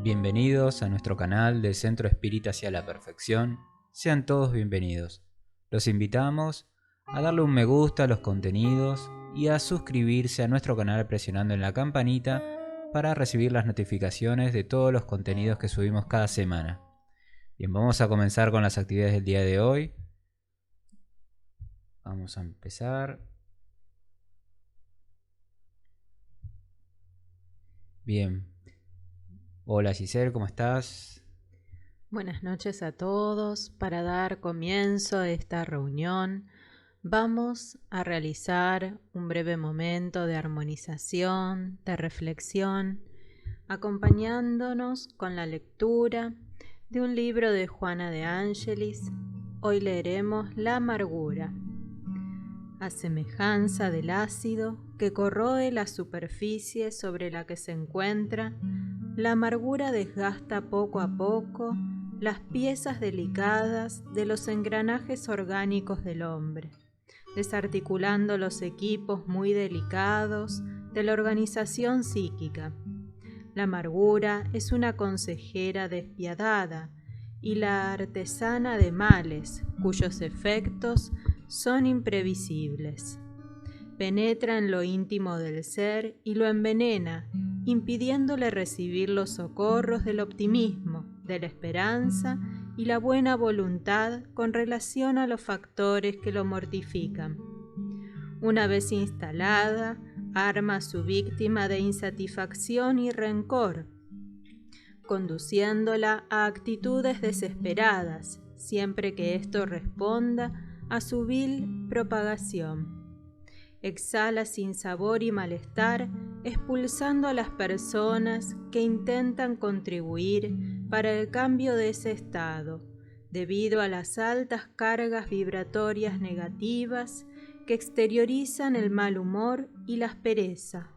Bienvenidos a nuestro canal del Centro Espírita hacia la Perfección. Sean todos bienvenidos. Los invitamos a darle un me gusta a los contenidos y a suscribirse a nuestro canal presionando en la campanita para recibir las notificaciones de todos los contenidos que subimos cada semana. Bien, vamos a comenzar con las actividades del día de hoy. Vamos a empezar. Bien. Hola Giselle, ¿cómo estás? Buenas noches a todos. Para dar comienzo a esta reunión, vamos a realizar un breve momento de armonización, de reflexión, acompañándonos con la lectura de un libro de Juana de Ángelis. Hoy leeremos La amargura. A semejanza del ácido que corroe la superficie sobre la que se encuentra, la amargura desgasta poco a poco las piezas delicadas de los engranajes orgánicos del hombre, desarticulando los equipos muy delicados de la organización psíquica. La amargura es una consejera despiadada y la artesana de males cuyos efectos son imprevisibles. Penetra en lo íntimo del ser y lo envenena, impidiéndole recibir los socorros del optimismo, de la esperanza y la buena voluntad con relación a los factores que lo mortifican. Una vez instalada, arma a su víctima de insatisfacción y rencor, conduciéndola a actitudes desesperadas, siempre que esto responda a su vil propagación. Exhala sinsabor y malestar, expulsando a las personas que intentan contribuir para el cambio de ese estado, debido a las altas cargas vibratorias negativas que exteriorizan el mal humor y la aspereza.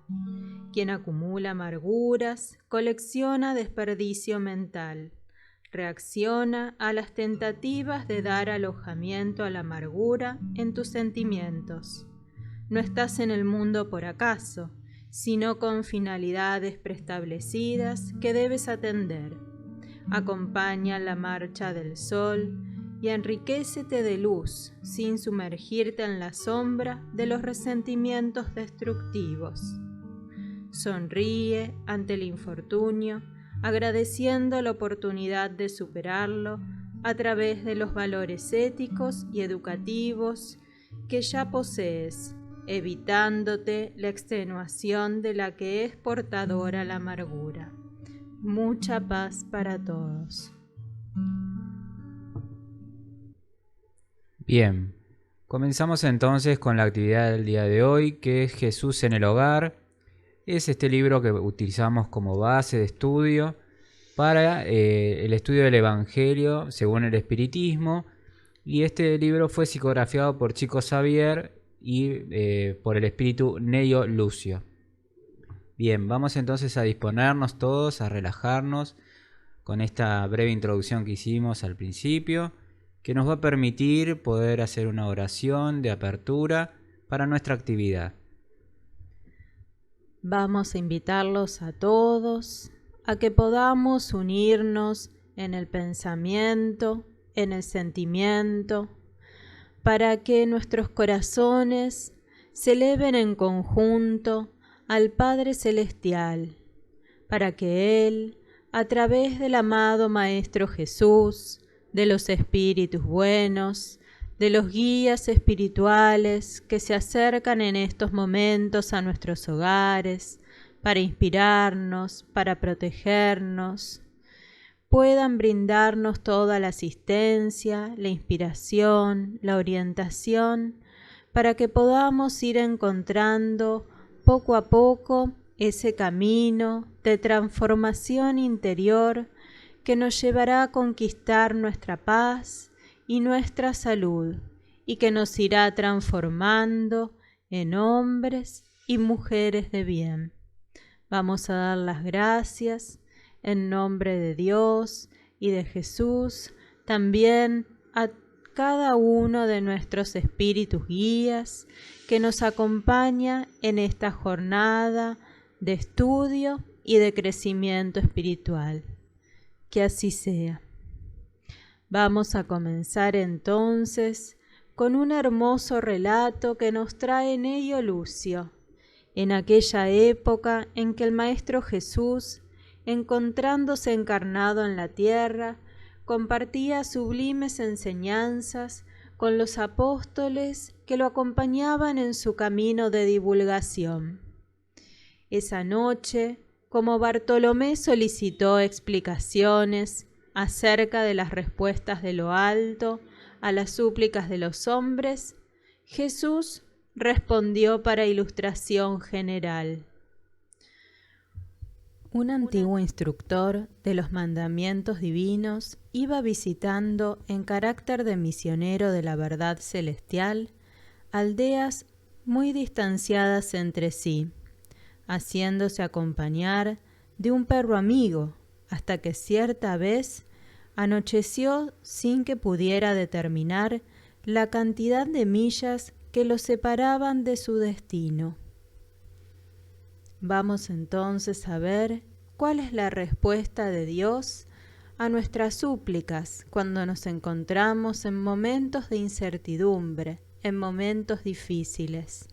Quien acumula amarguras, colecciona desperdicio mental. Reacciona a las tentativas de dar alojamiento a la amargura en tus sentimientos. No estás en el mundo por acaso, sino con finalidades preestablecidas que debes atender. Acompaña la marcha del sol y enriquécete de luz sin sumergirte en la sombra de los resentimientos destructivos. Sonríe ante el infortunio, agradeciendo la oportunidad de superarlo a través de los valores éticos y educativos que ya posees, evitándote la extenuación de la que es portadora la amargura. Mucha paz para todos. Bien, comenzamos entonces con la actividad del día de hoy, que es Jesús en el hogar. Es este libro que utilizamos como base de estudio para el estudio del Evangelio según el Espiritismo. Y este libro fue psicografiado por Chico Xavier y por el espíritu Neio Lucio. Bien, vamos entonces a disponernos todos, a relajarnos con esta breve introducción que hicimos al principio, que nos va a permitir poder hacer una oración de apertura para nuestra actividad. Vamos a invitarlos a todos a que podamos unirnos en el pensamiento, en el sentimiento, para que nuestros corazones se eleven en conjunto al Padre Celestial, para que Él, a través del amado Maestro Jesús, de los espíritus buenos, de los guías espirituales que se acercan en estos momentos a nuestros hogares para inspirarnos, para protegernos, puedan brindarnos toda la asistencia, la inspiración, la orientación, para que podamos ir encontrando poco a poco ese camino de transformación interior que nos llevará a conquistar nuestra paz y nuestra salud, y que nos irá transformando en hombres y mujeres de bien. Vamos a dar las gracias en nombre de Dios y de Jesús, también a cada uno de nuestros espíritus guías que nos acompaña en esta jornada de estudio y de crecimiento espiritual. que así sea. Vamos a comenzar entonces con un hermoso relato que nos trae Neio Lucio, en aquella época en que el Maestro Jesús, encontrándose encarnado en la tierra, compartía sublimes enseñanzas con los apóstoles que lo acompañaban en su camino de divulgación. Esa noche, como Bartolomé solicitó explicaciones acerca de las respuestas de lo alto a las súplicas de los hombres, Jesús respondió para ilustración general. Un antiguo instructor de los mandamientos divinos iba visitando, en carácter de misionero de la verdad celestial, aldeas muy distanciadas entre sí, haciéndose acompañar de un perro amigo, hasta que cierta vez anocheció sin que pudiera determinar la cantidad de millas que lo separaban de su destino. Vamos entonces a ver cuál es la respuesta de Dios a nuestras súplicas cuando nos encontramos en momentos de incertidumbre, en momentos difíciles.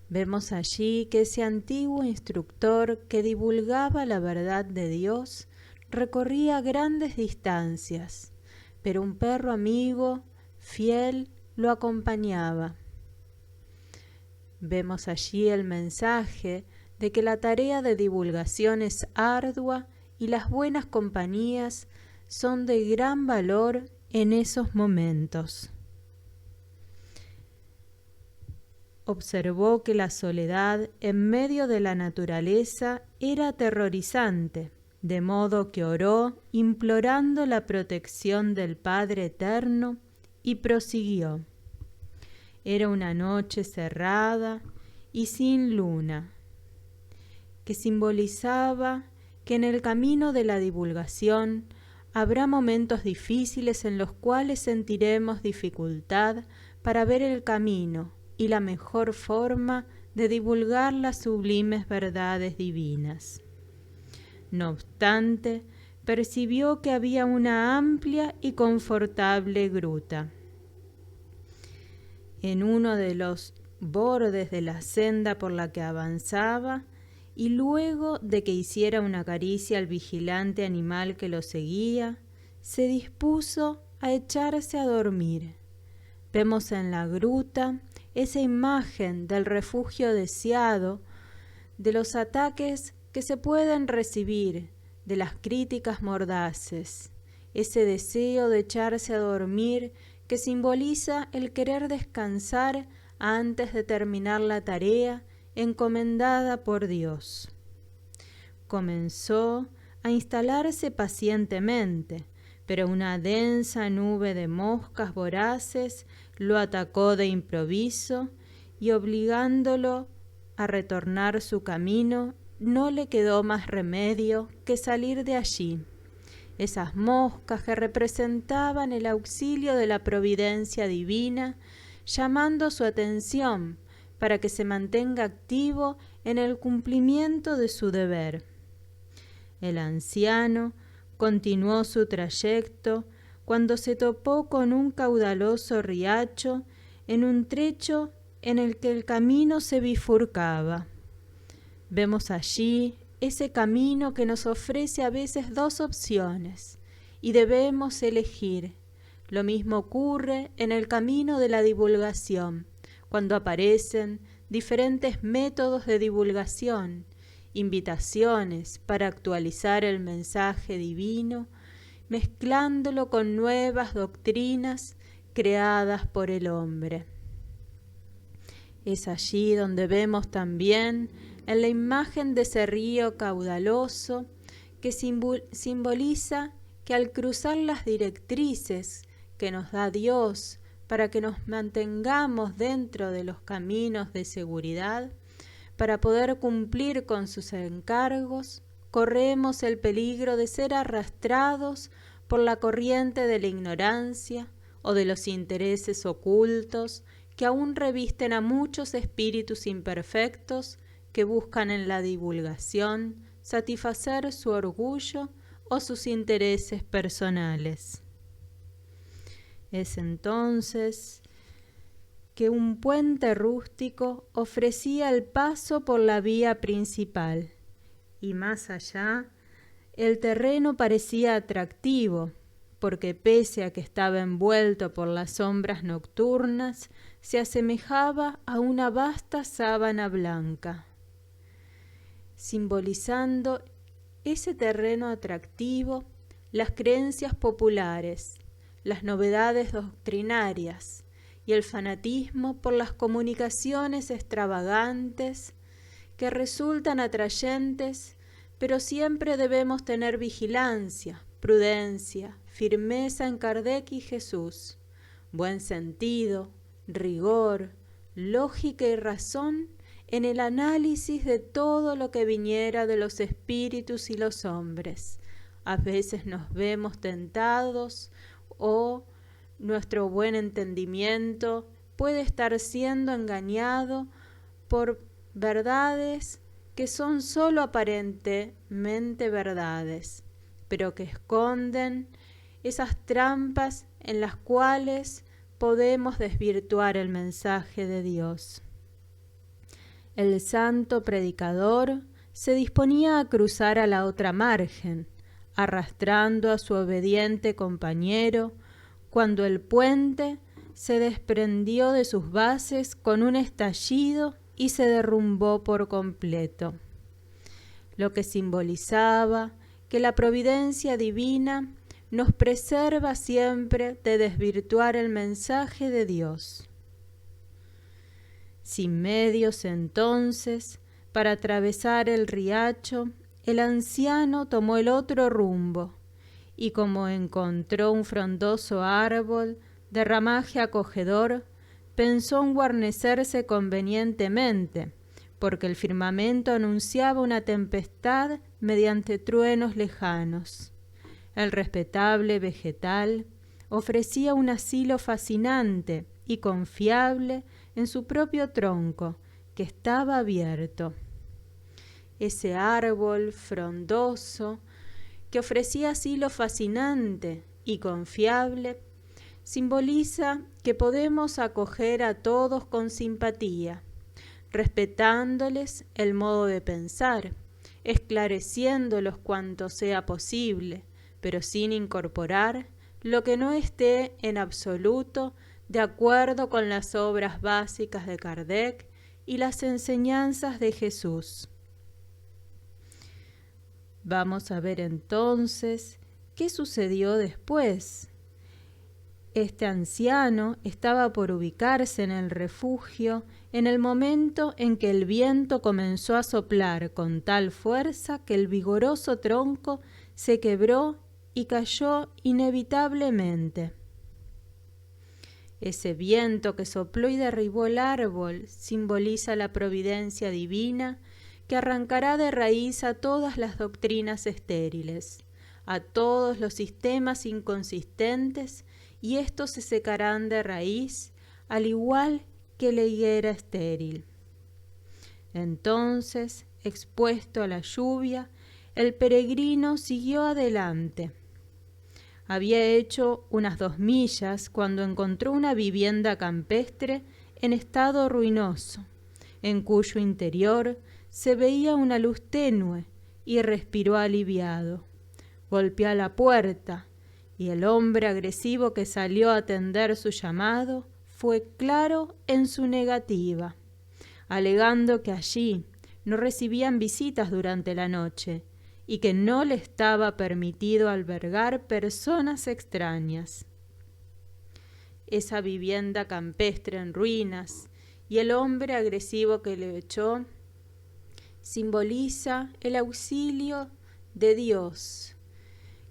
Vemos allí que ese antiguo instructor que divulgaba la verdad de Dios recorría grandes distancias, pero un perro amigo, fiel, lo acompañaba. Vemos allí el mensaje de que la tarea de divulgación es ardua y las buenas compañías son de gran valor en esos momentos. Observó que la soledad en medio de la naturaleza era aterrorizante, de modo que oró implorando la protección del Padre Eterno y prosiguió. Era una noche cerrada y sin luna, que simbolizaba que en el camino de la divulgación habrá momentos difíciles en los cuales sentiremos dificultad para ver el camino y la mejor forma de divulgar las sublimes verdades divinas. No obstante, percibió que había una amplia y confortable gruta. En uno de los bordes de la senda por la que avanzaba, y luego de que hiciera una caricia al vigilante animal que lo seguía, se dispuso a echarse a dormir. Vemos en la gruta esa imagen del refugio deseado, de los ataques que se pueden recibir, de las críticas mordaces, ese deseo de echarse a dormir que simboliza el querer descansar antes de terminar la tarea encomendada por Dios. Comenzó a instalarse pacientemente, pero una densa nube de moscas voraces lo atacó de improviso y, obligándolo a retornar su camino, no le quedó más remedio que salir de allí. Esas moscas que representaban el auxilio de la providencia divina, llamando su atención para que se mantenga activo en el cumplimiento de su deber. El anciano continuó su trayecto cuando se topó con un caudaloso riacho en un trecho en el que el camino se bifurcaba. Vemos allí ese camino que nos ofrece a veces dos opciones y debemos elegir. Lo mismo ocurre en el camino de la divulgación, cuando aparecen diferentes métodos de divulgación, invitaciones para actualizar el mensaje divino, mezclándolo con nuevas doctrinas creadas por el hombre. Es allí donde vemos también en la imagen de ese río caudaloso que simboliza que al cruzar las directrices que nos da Dios para que nos mantengamos dentro de los caminos de seguridad, para poder cumplir con sus encargos, corremos el peligro de ser arrastrados por la corriente de la ignorancia o de los intereses ocultos que aún revisten a muchos espíritus imperfectos que buscan en la divulgación satisfacer su orgullo o sus intereses personales. Es entonces que un puente rústico ofrecía el paso por la vía principal, y más allá, el terreno parecía atractivo, porque pese a que estaba envuelto por las sombras nocturnas, se asemejaba a una vasta sábana blanca, simbolizando ese terreno atractivo, las creencias populares, las novedades doctrinarias y el fanatismo por las comunicaciones extravagantes que resultan atrayentes, pero siempre debemos tener vigilancia, prudencia, firmeza en Kardec y Jesús, buen sentido, rigor, lógica y razón en el análisis de todo lo que viniera de los espíritus y los hombres. A veces nos vemos tentados o nuestro buen entendimiento puede estar siendo engañado por verdades que son sólo aparentemente verdades, pero que esconden esas trampas en las cuales podemos desvirtuar el mensaje de Dios. El santo predicador se disponía a cruzar a la otra margen, arrastrando a su obediente compañero, cuando el puente se desprendió de sus bases con un estallido y se derrumbó por completo, lo que simbolizaba que la providencia divina nos preserva siempre de desvirtuar el mensaje de Dios. Sin medios entonces, para atravesar el riacho, el anciano tomó el otro rumbo, y como encontró un frondoso árbol de ramaje acogedor, pensó en guarnecerse convenientemente, porque el firmamento anunciaba una tempestad mediante truenos lejanos. El respetable vegetal ofrecía un asilo fascinante y confiable en su propio tronco, que estaba abierto. Ese árbol frondoso, que ofrecía asilo fascinante y confiable, simboliza que podemos acoger a todos con simpatía, respetándoles el modo de pensar, esclareciéndolos cuanto sea posible, pero sin incorporar lo que no esté en absoluto de acuerdo con las obras básicas de Kardec y las enseñanzas de Jesús. Vamos a ver entonces qué sucedió después. Este anciano estaba por ubicarse en el refugio en el momento en que el viento comenzó a soplar con tal fuerza que el vigoroso tronco se quebró y cayó inevitablemente. Ese viento que sopló y derribó el árbol simboliza la providencia divina que arrancará de raíz a todas las doctrinas estériles, a todos los sistemas inconsistentes, y estos se secarán de raíz, al igual que la higuera estéril. Entonces, expuesto a la lluvia, el peregrino siguió adelante. Había hecho unas 2 millas cuando encontró una vivienda campestre en estado ruinoso, en cuyo interior se veía una luz tenue, y respiró aliviado. Golpeó a la puerta, y el hombre agresivo que salió a atender su llamado fue claro en su negativa, alegando que allí no recibían visitas durante la noche y que no le estaba permitido albergar personas extrañas. Esa vivienda campestre en ruinas y el hombre agresivo que le echó simboliza el auxilio de Dios,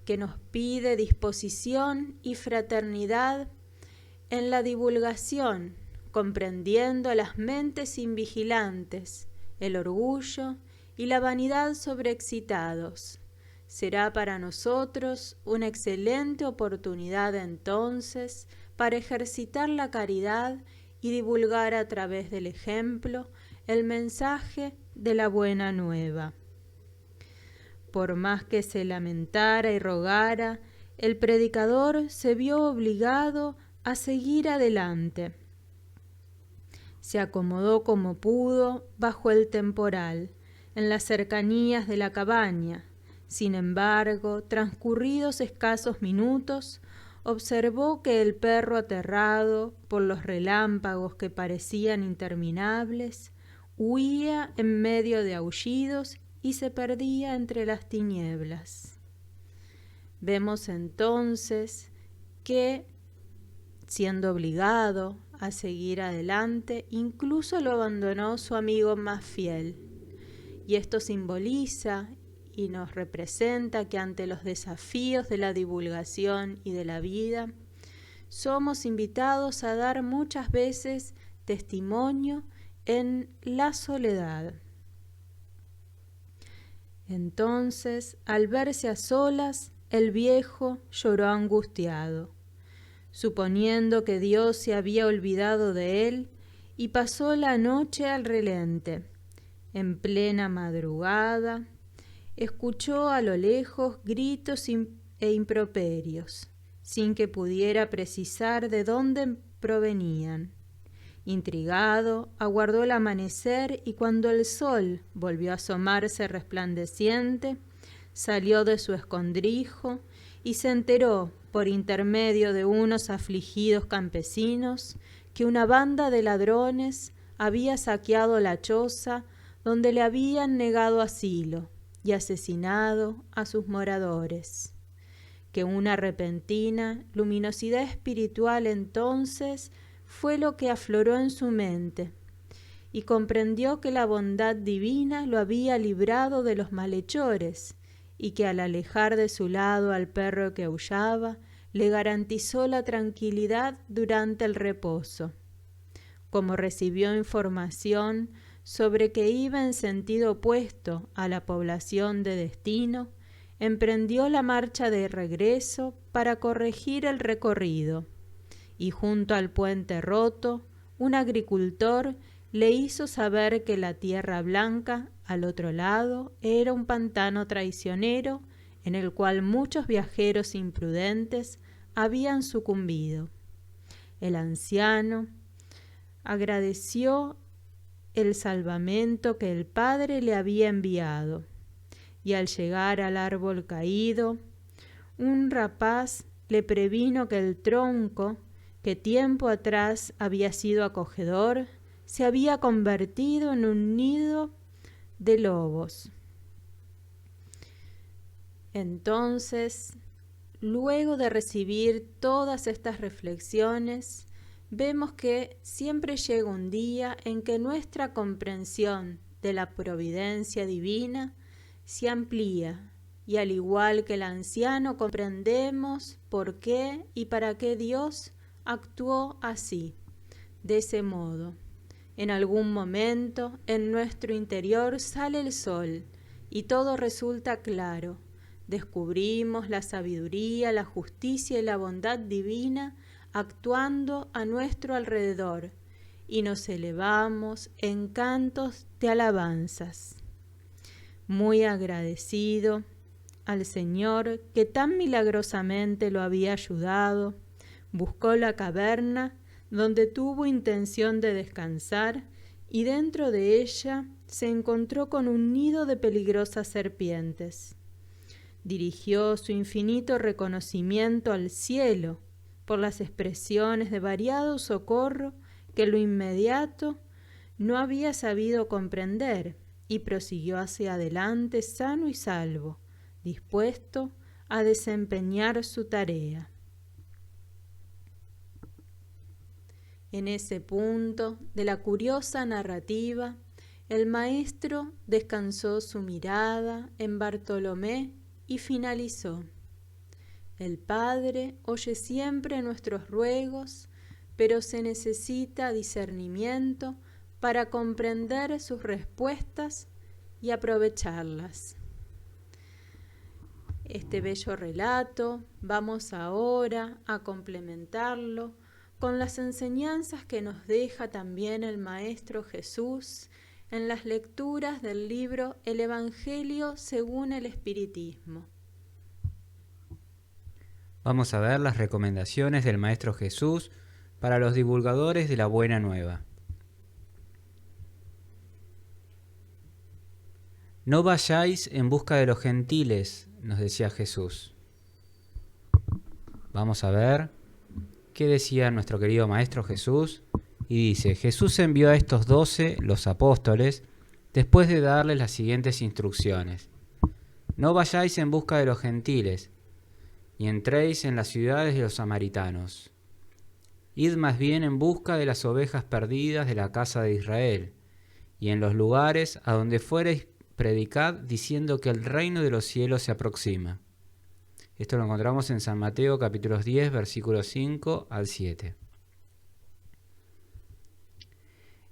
que nos pide disposición y fraternidad en la divulgación, comprendiendo las mentes invigilantes, el orgullo y la vanidad sobreexcitados. Será para nosotros una excelente oportunidad entonces para ejercitar la caridad y divulgar a través del ejemplo el mensaje de la buena nueva. por más que se lamentara y rogara, el predicador se vio obligado a seguir adelante. Se acomodó como pudo bajo el temporal, en las cercanías de la cabaña. Sin embargo, transcurridos escasos minutos, observó que el perro, aterrado por los relámpagos que parecían interminables, huía en medio de aullidos y se perdía entre las tinieblas. Vemos entonces que, siendo obligado a seguir adelante, incluso lo abandonó su amigo más fiel. Y esto simboliza y nos representa que ante los desafíos de la divulgación y de la vida, somos invitados a dar muchas veces testimonio en la soledad. Entonces, al verse a solas, el viejo lloró angustiado, suponiendo que Dios se había olvidado de él, y pasó la noche al relente. En plena madrugada, escuchó a lo lejos gritos e improperios, sin que pudiera precisar de dónde provenían. Intrigado, aguardó el amanecer y cuando el sol volvió a asomarse resplandeciente, salió de su escondrijo y se enteró, por intermedio de unos afligidos campesinos, que una banda de ladrones había saqueado la choza donde le habían negado asilo y asesinado a sus moradores. Que una repentina luminosidad espiritual entonces fue lo que afloró en su mente, y comprendió que la bondad divina lo había librado de los malhechores, y que al alejar de su lado al perro que aullaba, le garantizó la tranquilidad durante el reposo. Como recibió información sobre que iba en sentido opuesto a la población de destino, emprendió la marcha de regreso para corregir el recorrido, y junto al puente roto, un agricultor le hizo saber que la tierra blanca, al otro lado, era un pantano traicionero en el cual muchos viajeros imprudentes habían sucumbido. El anciano agradeció el salvamento que el padre le había enviado, y al llegar al árbol caído, un rapaz le previno que el tronco, que tiempo atrás había sido acogedor, se había convertido en un nido de lobos. Entonces, luego de recibir todas estas reflexiones, vemos que siempre llega un día en que nuestra comprensión de la providencia divina se amplía, y al igual que el anciano comprendemos por qué y para qué Dios actuó así, de ese modo. En algún momento en nuestro interior sale el sol y todo resulta claro. Descubrimos la sabiduría, la justicia y la bondad divina actuando a nuestro alrededor y nos elevamos en cantos de alabanzas. Muy agradecido al Señor que tan milagrosamente lo había ayudado, buscó la caverna donde tuvo intención de descansar y dentro de ella se encontró con un nido de peligrosas serpientes. Dirigió su infinito reconocimiento al cielo por las expresiones de variado socorro que lo inmediato no había sabido comprender y prosiguió hacia adelante sano y salvo, dispuesto a desempeñar su tarea. En ese punto de la curiosa narrativa, el maestro descansó su mirada en Bartolomé y finalizó: el Padre oye siempre nuestros ruegos, pero se necesita discernimiento para comprender sus respuestas y aprovecharlas. Este bello relato vamos ahora a complementarlo con las enseñanzas que nos deja también el Maestro Jesús en las lecturas del libro El Evangelio según el Espiritismo. Vamos a ver las recomendaciones del Maestro Jesús para los divulgadores de la Buena Nueva. No vayáis en busca de los gentiles, nos decía Jesús. Vamos a ver qué decía nuestro querido Maestro Jesús. Y dice, Jesús envió a estos 12, los apóstoles, después de darles las siguientes instrucciones. No vayáis en busca de los gentiles, ni entréis en las ciudades de los samaritanos. Id más bien en busca de las ovejas perdidas de la casa de Israel, y en los lugares a donde fuereis predicad diciendo que el reino de los cielos se aproxima. Esto lo encontramos en San Mateo capítulos 10, versículos 5 al 7.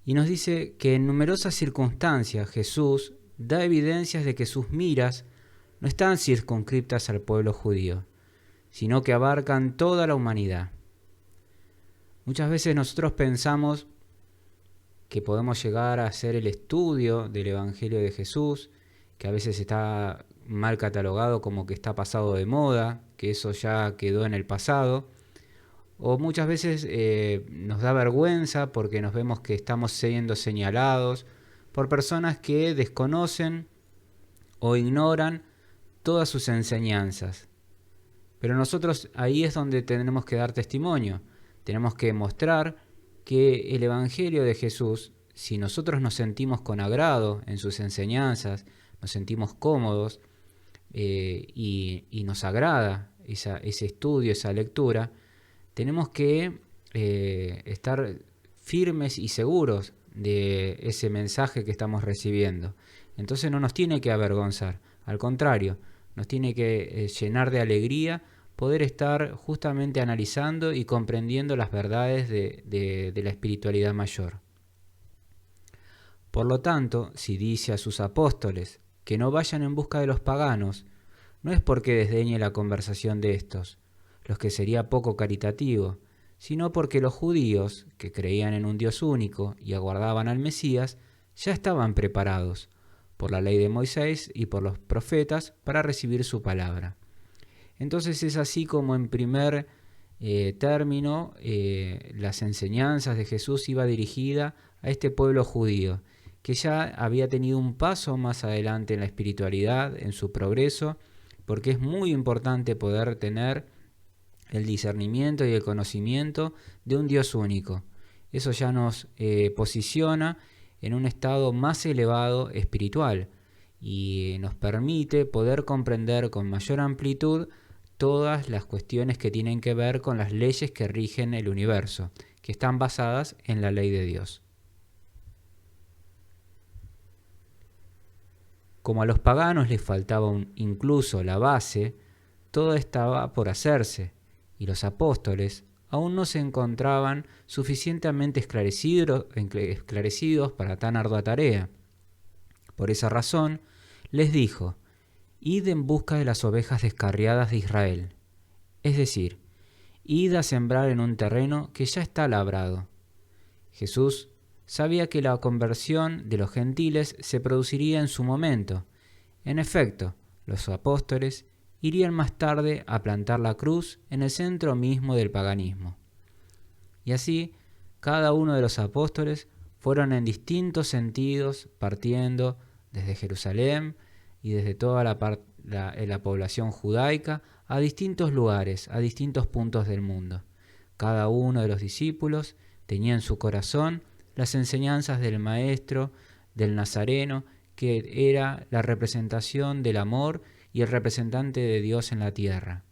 Y nos dice que en numerosas circunstancias Jesús da evidencias de que sus miras no están circunscriptas al pueblo judío, sino que abarcan toda la humanidad. Muchas veces nosotros pensamos que podemos llegar a hacer el estudio del Evangelio de Jesús, que a veces está mal catalogado como que está pasado de moda, que eso ya quedó en el pasado, o muchas veces nos da vergüenza porque nos vemos que estamos siendo señalados por personas que desconocen o ignoran todas sus enseñanzas. Pero nosotros ahí es donde tenemos que dar testimonio. Tenemos que mostrar que el Evangelio de Jesús, si nosotros nos sentimos con agrado en sus enseñanzas, nos sentimos cómodos y nos agrada ese estudio, esa lectura, tenemos que estar firmes y seguros de ese mensaje que estamos recibiendo. Entonces no nos tiene que avergonzar, al contrario, nos tiene que llenar de alegría poder estar justamente analizando y comprendiendo las verdades de la espiritualidad mayor. Por lo tanto, si dice a sus apóstoles que no vayan en busca de los paganos, no es porque desdeñe la conversación de estos, los que sería poco caritativo, sino porque los judíos, que creían en un Dios único y aguardaban al Mesías, ya estaban preparados, por la ley de Moisés y por los profetas, para recibir su palabra. Entonces es así como en primer término las enseñanzas de Jesús iba dirigida a este pueblo judío, que ya había tenido un paso más adelante en la espiritualidad, en su progreso, porque es muy importante poder tener el discernimiento y el conocimiento de un Dios único. Eso ya nos posiciona en un estado más elevado espiritual y nos permite poder comprender con mayor amplitud todas las cuestiones que tienen que ver con las leyes que rigen el universo, que están basadas en la ley de Dios. Como a los paganos les faltaba incluso la base, todo estaba por hacerse, y los apóstoles aún no se encontraban suficientemente esclarecidos para tan ardua tarea. Por esa razón, les dijo: id en busca de las ovejas descarriadas de Israel, es decir, id a sembrar en un terreno que ya está labrado. Jesús sabía que la conversión de los gentiles se produciría en su momento. En efecto, los apóstoles irían más tarde a plantar la cruz en el centro mismo del paganismo. Y así, cada uno de los apóstoles fueron en distintos sentidos partiendo desde Jerusalén y desde toda la población judaica a distintos lugares, a distintos puntos del mundo. Cada uno de los discípulos tenía en su corazón las enseñanzas del Maestro, del Nazareno, que era la representación del amor y el representante de Dios en la tierra.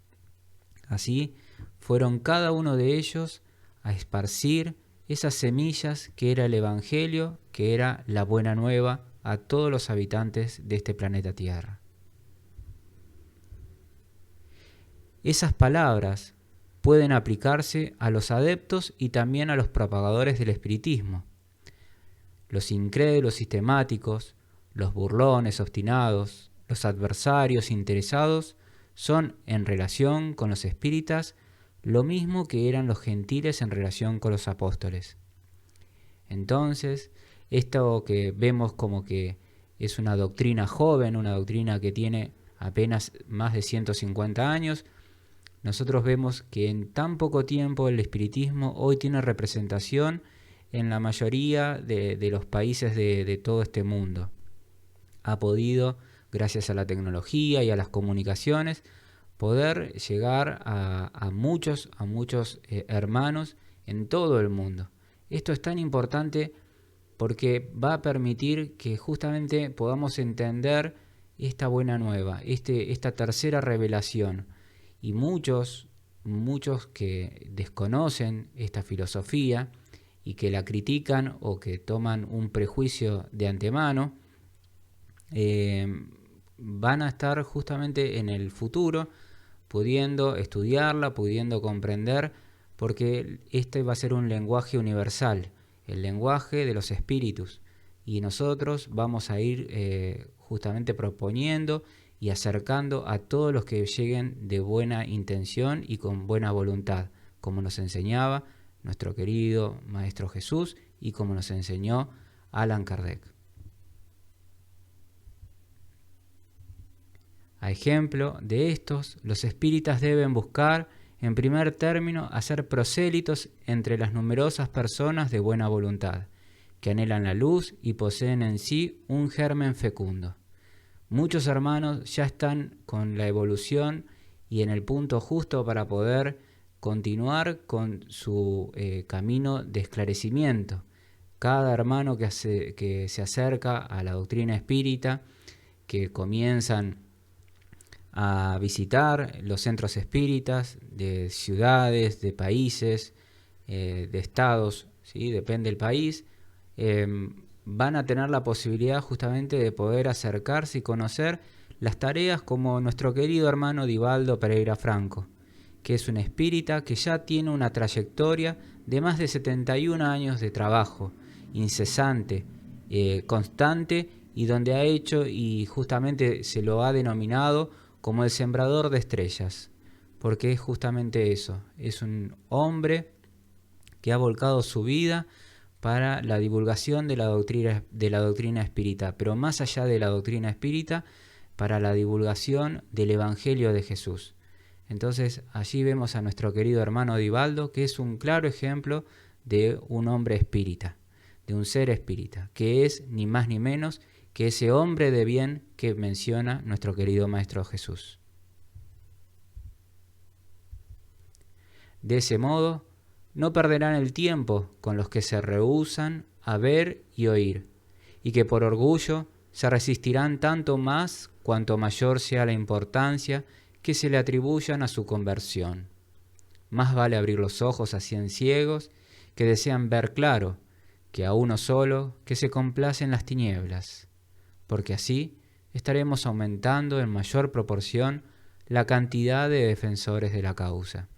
Así fueron cada uno de ellos a esparcir esas semillas que era el Evangelio, que era la buena nueva a todos los habitantes de este planeta Tierra. Esas palabras pueden aplicarse a los adeptos y también a los propagadores del espiritismo. Los incrédulos sistemáticos, los burlones obstinados, los adversarios interesados son, en relación con los espíritas, lo mismo que eran los gentiles en relación con los apóstoles. Entonces, Esto que vemos como que es una doctrina joven, una doctrina que tiene apenas más de 150 años, nosotros vemos que en tan poco tiempo el espiritismo hoy tiene representación en la mayoría de los países de todo este mundo. Ha podido, gracias a la tecnología y a las comunicaciones, poder llegar a muchos hermanos en todo el mundo. Esto es tan importante porque va a permitir que justamente podamos entender esta buena nueva, esta tercera revelación. Y muchos que desconocen esta filosofía y que la critican o que toman un prejuicio de antemano, van a estar justamente en el futuro pudiendo estudiarla, pudiendo comprender, porque este va a ser un lenguaje universal, el lenguaje de los espíritus, y nosotros vamos a ir justamente proponiendo y acercando a todos los que lleguen de buena intención y con buena voluntad, como nos enseñaba nuestro querido Maestro Jesús y como nos enseñó Allan Kardec. A ejemplo de estos, los espíritas deben buscar, en primer término, hacer prosélitos entre las numerosas personas de buena voluntad, que anhelan la luz y poseen en sí un germen fecundo. Muchos hermanos ya están con la evolución y en el punto justo para poder continuar con su camino de esclarecimiento. Cada hermano que se acerca a la doctrina espírita, que comienzan a visitar los centros espíritas de ciudades, de países, de estados, ¿sí? Depende del país, van a tener la posibilidad justamente de poder acercarse y conocer las tareas como nuestro querido hermano Divaldo Pereira Franco, que es un espírita que ya tiene una trayectoria de más de 71 años de trabajo incesante, constante, y donde ha hecho y justamente se lo ha denominado como el sembrador de estrellas, porque es justamente eso, es un hombre que ha volcado su vida para la divulgación de la doctrina espírita, pero más allá de la doctrina espírita, para la divulgación del Evangelio de Jesús. Entonces allí vemos a nuestro querido hermano Divaldo, que es un claro ejemplo de un hombre espírita, de un ser espírita, que es ni más ni menos que ese hombre de bien que menciona nuestro querido Maestro Jesús. De ese modo, no perderán el tiempo con los que se rehúsan a ver y oír, y que por orgullo se resistirán tanto más cuanto mayor sea la importancia que se le atribuyan a su conversión. Más vale abrir los ojos a 100 ciegos que desean ver claro, que a uno solo que se complace en las tinieblas, porque así estaremos aumentando en mayor proporción la cantidad de defensores de la causa.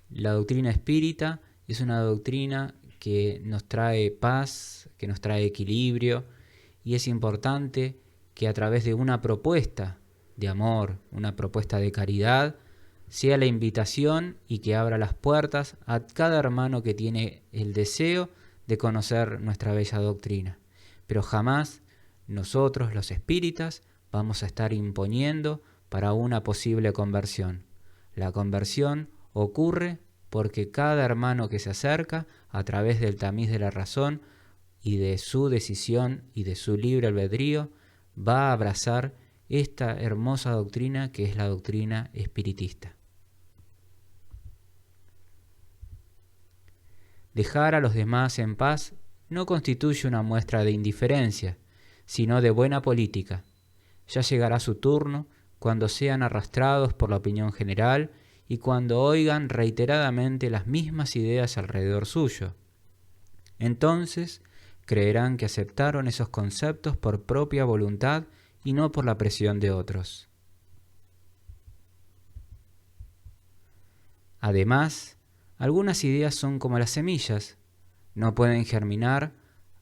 La doctrina espírita es una doctrina que nos trae paz, que nos trae equilibrio, y es importante que a través de una propuesta de amor, una propuesta de caridad, sea la invitación y que abra las puertas a cada hermano que tiene el deseo de conocer nuestra bella doctrina. Pero jamás nosotros, los espíritas, vamos a estar imponiendo para una posible conversión. La conversión ocurre porque cada hermano que se acerca, a través del tamiz de la razón y de su decisión y de su libre albedrío, va a abrazar esta hermosa doctrina que es la doctrina espiritista. Dejar a los demás en paz no constituye una muestra de indiferencia, sino de buena política. Ya llegará su turno cuando sean arrastrados por la opinión general y cuando oigan reiteradamente las mismas ideas alrededor suyo. Entonces creerán que aceptaron esos conceptos por propia voluntad y no por la presión de otros. Además, algunas ideas son como las semillas, no pueden germinar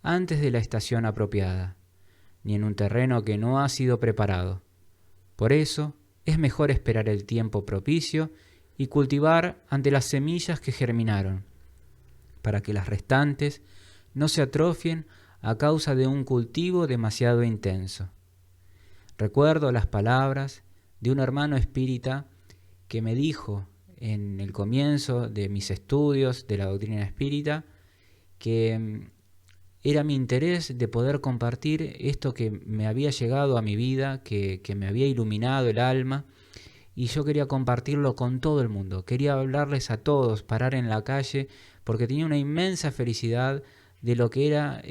antes de la estación apropiada, ni en un terreno que no ha sido preparado. Por eso, es mejor esperar el tiempo propicio y cultivar ante las semillas que germinaron, para que las restantes no se atrofien a causa de un cultivo demasiado intenso. Recuerdo las palabras de un hermano espírita que me dijo en el comienzo de mis estudios de la doctrina espírita que era mi interés de poder compartir esto que me había llegado a mi vida, que me había iluminado el alma, y yo quería compartirlo con todo el mundo. Quería hablarles a todos, parar en la calle, porque tenía una inmensa felicidad de lo que era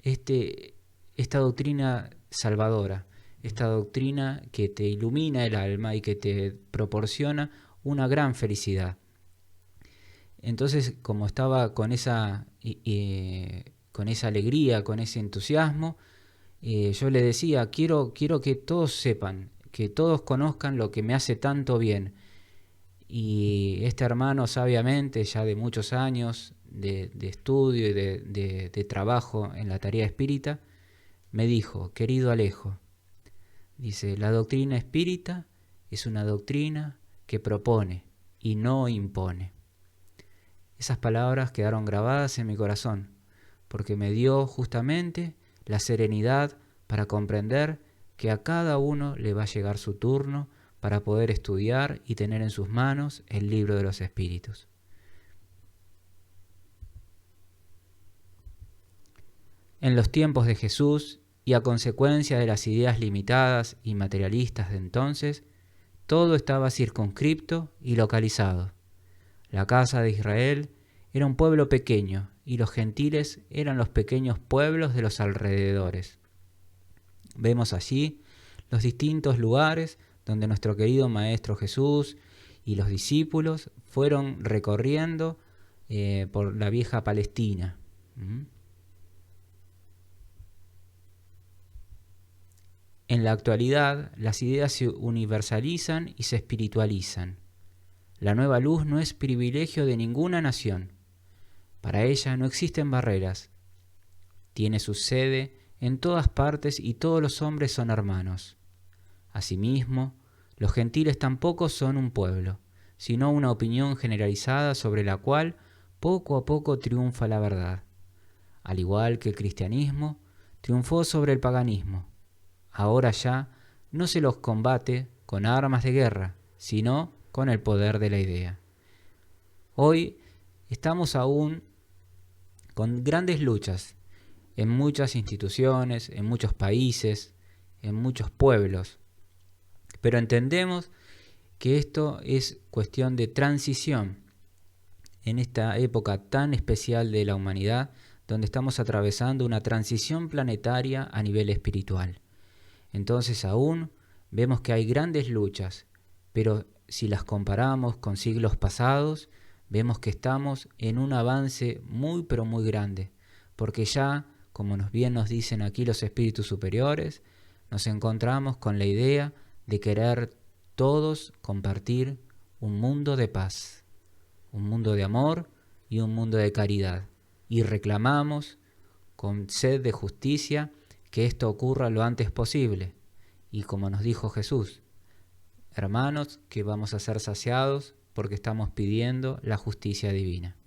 esta doctrina salvadora, esta doctrina que te ilumina el alma y que te proporciona una gran felicidad. Entonces, como estaba con esa alegría, con ese entusiasmo, yo le decía, quiero que todos sepan, que todos conozcan lo que me hace tanto bien. Y este hermano, sabiamente, ya de muchos años de estudio y de trabajo en la tarea espírita, me dijo, querido Alejo, dice, la doctrina espírita es una doctrina que propone y no impone. Esas palabras quedaron grabadas en mi corazón, porque me dio justamente la serenidad para comprender que a cada uno le va a llegar su turno para poder estudiar y tener en sus manos el libro de los espíritus. En los tiempos de Jesús, y a consecuencia de las ideas limitadas y materialistas de entonces, todo estaba circunscripto y localizado. La casa de Israel era un pueblo pequeño y los gentiles eran los pequeños pueblos de los alrededores. Vemos allí los distintos lugares donde nuestro querido Maestro Jesús y los discípulos fueron recorriendo por la vieja Palestina. En la actualidad, las ideas se universalizan y se espiritualizan. La nueva luz no es privilegio de ninguna nación. Para ella no existen barreras. Tiene su sede en todas partes y todos los hombres son hermanos. Asimismo, los gentiles tampoco son un pueblo, sino una opinión generalizada sobre la cual poco a poco triunfa la verdad. Al igual que el cristianismo triunfó sobre el paganismo. Ahora ya no se los combate con armas de guerra, sino con el poder de la idea. Hoy estamos aún con grandes luchas en muchas instituciones, en muchos países, en muchos pueblos. Pero entendemos que esto es cuestión de transición en esta época tan especial de la humanidad, donde estamos atravesando una transición planetaria a nivel espiritual. Entonces aún vemos que hay grandes luchas, pero si las comparamos con siglos pasados, vemos que estamos en un avance muy pero muy grande, porque ya, como bien nos dicen aquí los espíritus superiores, nos encontramos con la idea de querer todos compartir un mundo de paz, un mundo de amor y un mundo de caridad, y reclamamos con sed de justicia que esto ocurra lo antes posible. Y como nos dijo Jesús, hermanos, que vamos a ser saciados porque estamos pidiendo la justicia divina.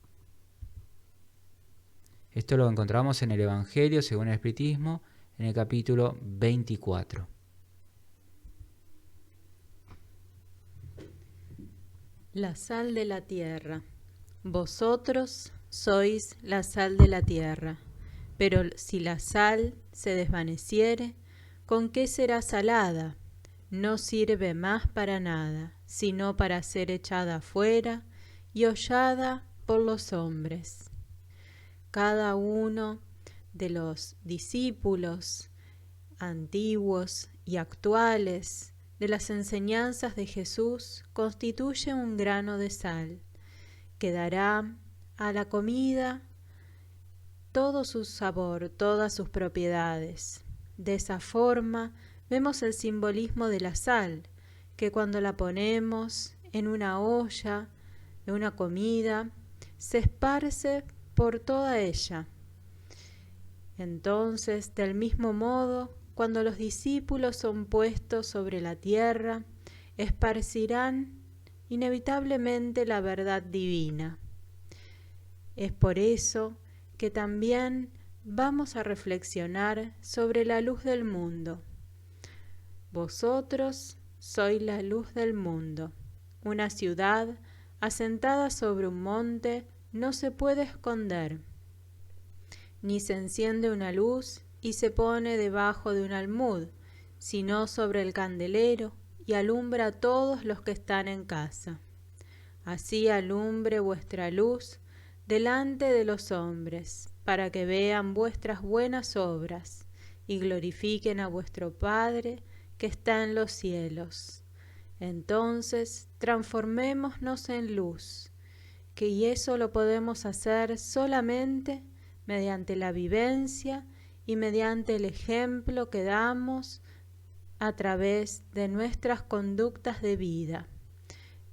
Esto lo encontramos en el Evangelio según el Espiritismo, en el capítulo 24. La sal de la tierra. Vosotros sois la sal de la tierra, pero si la sal se desvaneciere, ¿con qué será salada? No sirve más para nada, sino para ser echada fuera y hollada por los hombres. Cada uno de los discípulos antiguos y actuales de las enseñanzas de Jesús constituye un grano de sal que dará a la comida todo su sabor, todas sus propiedades. De esa forma vemos el simbolismo de la sal, que cuando la ponemos en una olla, en una comida, se esparce por toda ella. Entonces, del mismo modo, cuando los discípulos son puestos sobre la tierra, esparcirán inevitablemente la verdad divina. Es por eso que también vamos a reflexionar sobre la luz del mundo. Vosotros sois la luz del mundo. Una ciudad asentada sobre un monte no se puede esconder, ni se enciende una luz y se pone debajo de un almud, sino sobre el candelero y alumbra a todos los que están en casa. Así alumbre vuestra luz delante de los hombres, para que vean vuestras buenas obras y glorifiquen a vuestro Padre que está en los cielos. Entonces transformémonos en luz, y eso lo podemos hacer solamente mediante la vivencia y mediante el ejemplo que damos a través de nuestras conductas de vida.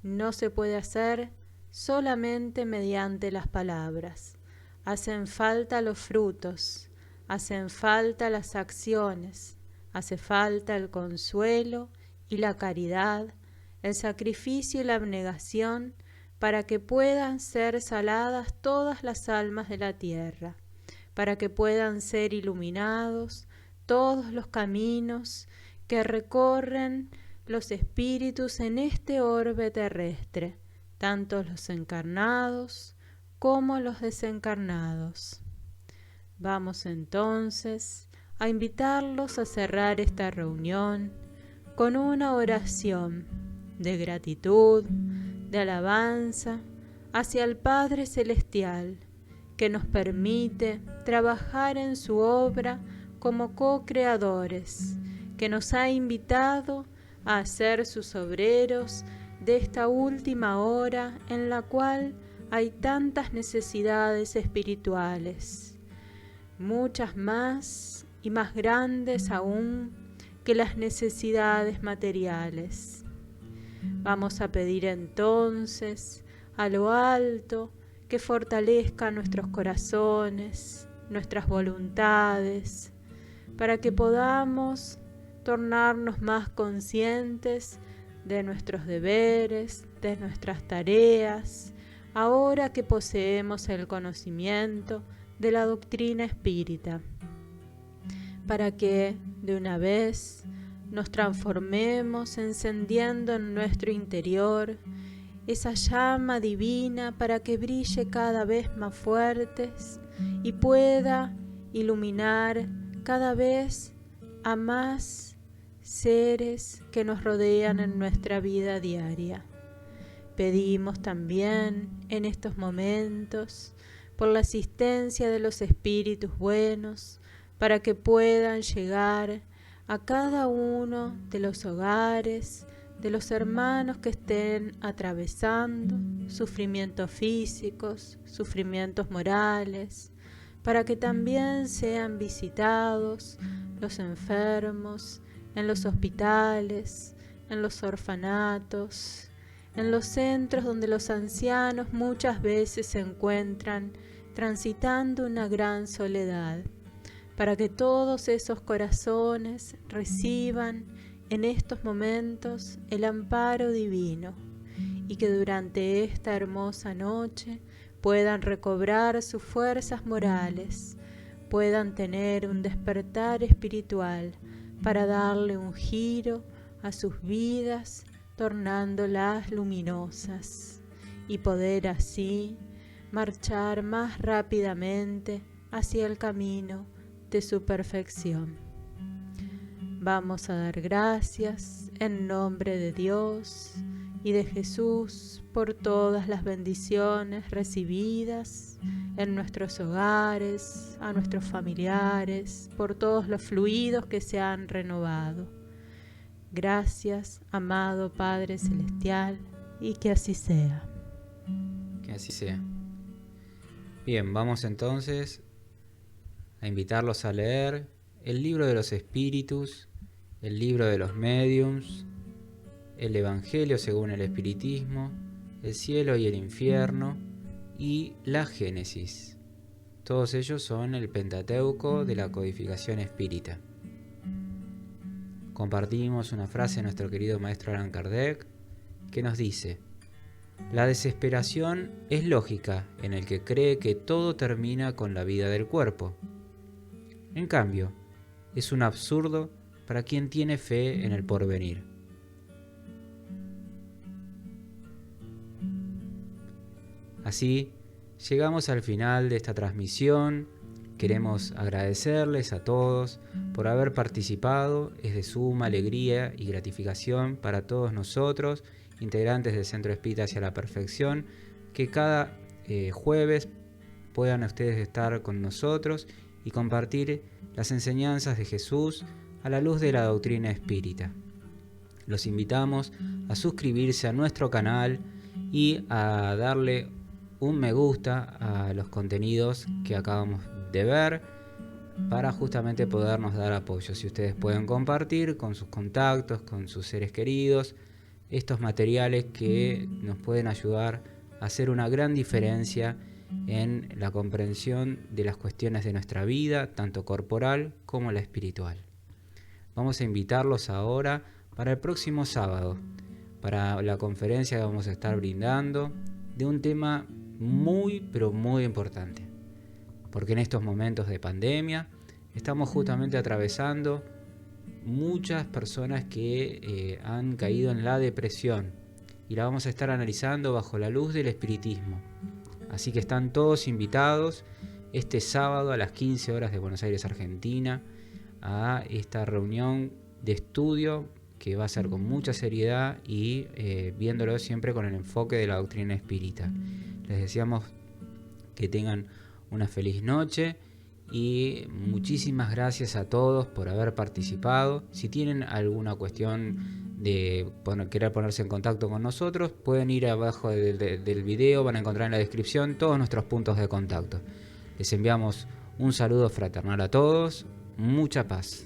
No se puede hacer solamente mediante las palabras. Hacen falta los frutos, hacen falta las acciones, hace falta el consuelo y la caridad, el sacrificio y la abnegación, para que puedan ser saladas todas las almas de la tierra, para que puedan ser iluminados todos los caminos que recorren los espíritus en este orbe terrestre, tanto los encarnados como los desencarnados. Vamos entonces a invitarlos a cerrar esta reunión con una oración de gratitud, de alabanza hacia el Padre Celestial, que nos permite trabajar en su obra como co-creadores, que nos ha invitado a ser sus obreros de esta última hora en la cual hay tantas necesidades espirituales, muchas más y más grandes aún que las necesidades materiales. Vamos a pedir entonces a lo alto que fortalezca nuestros corazones, nuestras voluntades, para que podamos tornarnos más conscientes de nuestros deberes, de nuestras tareas, ahora que poseemos el conocimiento de la doctrina espírita, para que de una vez nos transformemos encendiendo en nuestro interior esa llama divina para que brille cada vez más fuertes y pueda iluminar cada vez a más seres que nos rodean en nuestra vida diaria. Pedimos también en estos momentos por la asistencia de los espíritus buenos para que puedan llegar a cada uno de los hogares de los hermanos que estén atravesando sufrimientos físicos, sufrimientos morales, para que también sean visitados los enfermos en los hospitales, en los orfanatos, en los centros donde los ancianos muchas veces se encuentran transitando una gran soledad, para que todos esos corazones reciban en estos momentos el amparo divino y que durante esta hermosa noche puedan recobrar sus fuerzas morales, puedan tener un despertar espiritual para darle un giro a sus vidas, tornándolas luminosas y poder así marchar más rápidamente hacia el camino de su perfección. Vamos a dar gracias en nombre de Dios y de Jesús por todas las bendiciones recibidas en nuestros hogares, a nuestros familiares, por todos los fluidos que se han renovado. Gracias, amado Padre Celestial, y que así sea. Que así sea. Bien, vamos entonces a invitarlos a leer el libro de los espíritus, el libro de los médiums, el Evangelio según el Espiritismo, el cielo y el infierno y la Génesis. Todos ellos son el Pentateuco de la codificación espírita. Compartimos una frase de nuestro querido maestro Allan Kardec que nos dice: La desesperación es lógica en el que cree que todo termina con la vida del cuerpo. En cambio, es un absurdo para quien tiene fe en el porvenir. Así, llegamos al final de esta transmisión. Queremos agradecerles a todos por haber participado. Es de suma alegría y gratificación para todos nosotros, integrantes del Centro Espírita Hacia la Perfección, que cada jueves puedan ustedes estar con nosotros y compartir las enseñanzas de Jesús a la luz de la doctrina espírita. Los invitamos a suscribirse a nuestro canal y a darle un me gusta a los contenidos que acabamos de ver para justamente podernos dar apoyo. Si ustedes pueden compartir con sus contactos, con sus seres queridos, estos materiales que nos pueden ayudar a hacer una gran diferencia en la comprensión de las cuestiones de nuestra vida, tanto corporal como la espiritual. Vamos a invitarlos ahora para el próximo sábado, para la conferencia que vamos a estar brindando de un tema muy, pero muy importante. Porque en estos momentos de pandemia estamos justamente atravesando muchas personas que han caído en la depresión y la vamos a estar analizando bajo la luz del espiritismo. Así que están todos invitados este sábado a las 15 horas de Buenos Aires, Argentina, a esta reunión de estudio que va a ser con mucha seriedad y viéndolo siempre con el enfoque de la doctrina espírita. Les deseamos que tengan una feliz noche y muchísimas gracias a todos por haber participado. Si tienen alguna cuestión de querer ponerse en contacto con nosotros, pueden ir abajo del video, van a encontrar en la descripción todos nuestros puntos de contacto. Les enviamos un saludo fraternal a todos, mucha paz.